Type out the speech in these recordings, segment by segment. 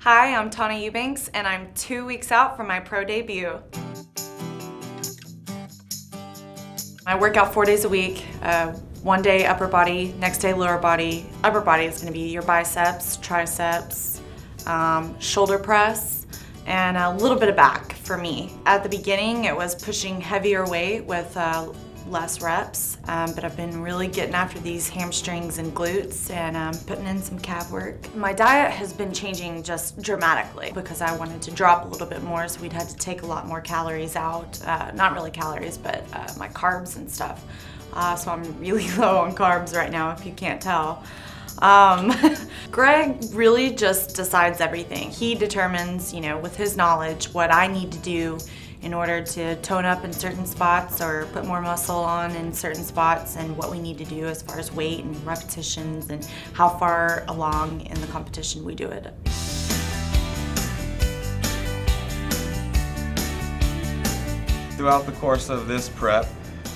Hi, I'm Tawna Eubanks, and I'm 2 weeks out from my pro debut. I work out 4 days a week. One day upper body, next day lower body. Upper body is going to be your biceps, triceps, shoulder press, and a little bit of back for me. At the beginning, it was pushing heavier weight with less reps, but I've been really getting after these hamstrings and glutes and putting in some calf work. My diet has been changing just dramatically because I wanted to drop a little bit more, so we'd had to take a lot more calories out. Not really calories, but my carbs and stuff. So I'm really low on carbs right now, if you can't tell. Greg really just decides everything. He determines, with his knowledge, what I need to do in order to tone up in certain spots or put more muscle on in certain spots, and what we need to do as far as weight and repetitions and how far along in the competition we do it. Throughout the course of this prep,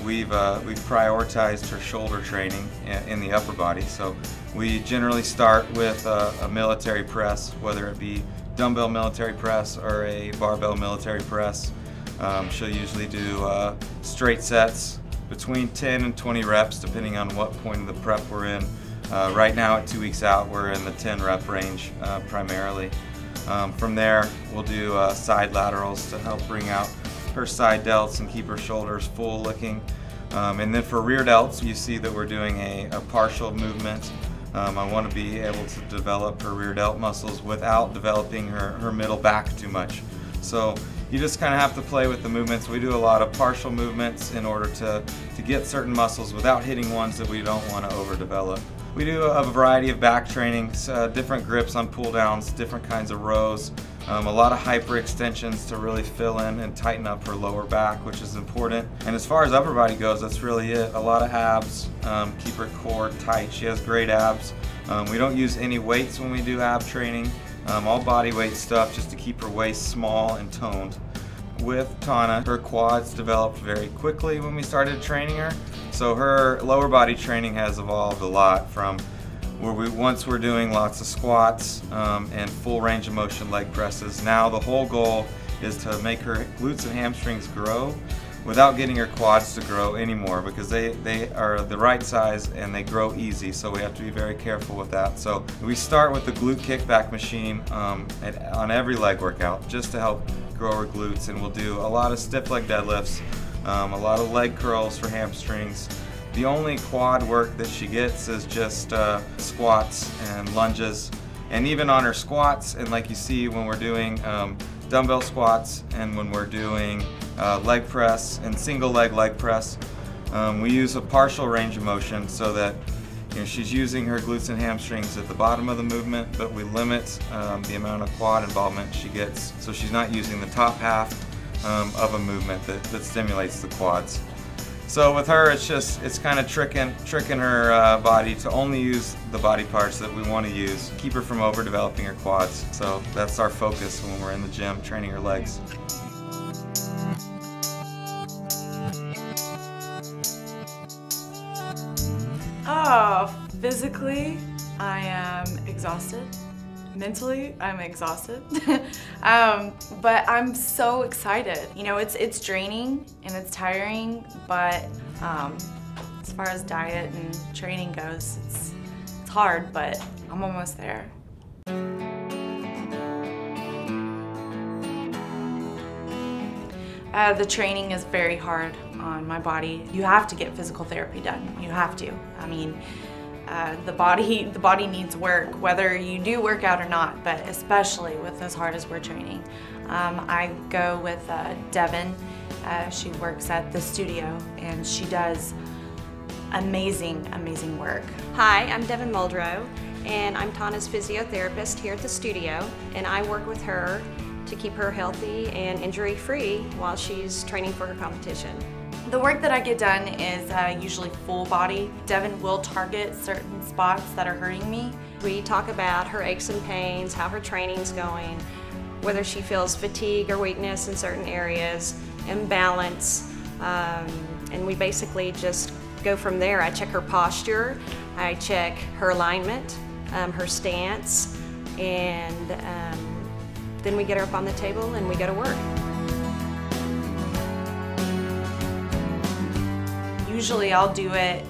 we've prioritized her shoulder training in the upper body. So we generally start with a military press, whether it be dumbbell military press or a barbell military press. She'll usually do straight sets between 10 and 20 reps depending on what point of the prep we're in. Right now at 2 weeks out, we're in the 10 rep range primarily. From there we'll do side laterals to help bring out her side delts and keep her shoulders full looking. And then for rear delts, you see that we're doing a partial movement. I want to be able to develop her rear delt muscles without developing her middle back too much. So you just kind of have to play with the movements. We do a lot of partial movements in order to get certain muscles without hitting ones that we don't want to overdevelop. We do a variety of back trainings, different grips on pull downs, different kinds of rows, a lot of hyperextensions to really fill in and tighten up her lower back, which is important. And as far as upper body goes, that's really it. A lot of abs, keep her core tight. She has great abs. We don't use any weights when we do ab training. All body weight stuff just to keep her waist small and toned. With Tawna, her quads developed very quickly when we started training her. So her lower body training has evolved a lot from where once we're doing lots of squats and full range of motion leg presses. Now the whole goal is to make her glutes and hamstrings grow without getting her quads to grow anymore, because they are the right size and they grow easy, so we have to be very careful with that. So we start with the glute kickback machine on every leg workout just to help grow her glutes, and we'll do a lot of stiff leg deadlifts, a lot of leg curls for hamstrings. The only quad work that she gets is just squats and lunges, and even on her squats, and like you see when we're doing dumbbell squats and when we're doing leg press and single leg press, we use a partial range of motion so that she's using her glutes and hamstrings at the bottom of the movement, but we limit the amount of quad involvement she gets, so she's not using the top half of a movement that stimulates the quads. So with her, it's kind of tricking her body to only use the body parts that we want to use, keep her from overdeveloping her quads. So that's our focus when we're in the gym training her legs. Oh, physically, I am exhausted. Mentally, I'm exhausted. But I'm so excited. It's draining and it's tiring, but as far as diet and training goes, it's hard, but I'm almost there. The training is very hard on my body. You have to get physical therapy done. You have to. I mean, the body needs work, whether you do work out or not, but especially with as hard as we're training. I go with Devin. She works at the studio and she does amazing work. Hi, I'm Devin Muldrow, and I'm Tawna's physiotherapist here at the studio, and I work with her to keep her healthy and injury-free while she's training for her competition. The work that I get done is usually full body. Devin will target certain spots that are hurting me. We talk about her aches and pains, how her training's going, whether she feels fatigue or weakness in certain areas, imbalance, and we basically just go from there. I check her posture, I check her alignment, her stance, and then we get her up on the table and we go to work. Usually I'll do it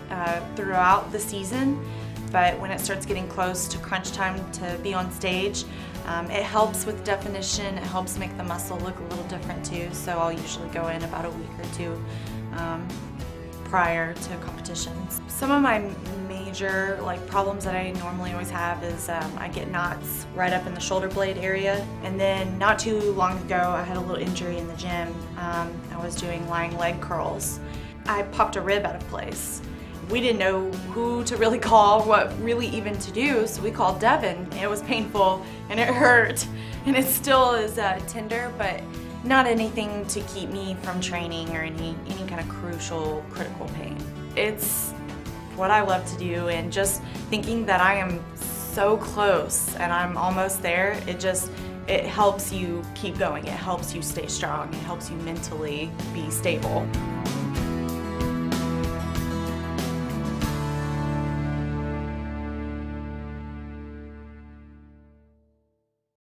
throughout the season, but when it starts getting close to crunch time to be on stage, it helps with definition, it helps make the muscle look a little different too, so I'll usually go in about a week or two prior to competitions. Some of my major problems that I normally always have is I get knots right up in the shoulder blade area, and then not too long ago I had a little injury in the gym. I was doing lying leg curls. I popped a rib out of place. We didn't know who to really call, what really even to do, so we called Devin. It was painful and it hurt, and it still is tender, but not anything to keep me from training or any kind of critical pain. It's what I love to do, and just thinking that I am so close and I'm almost there, it helps you keep going. It helps you stay strong. It helps you mentally be stable.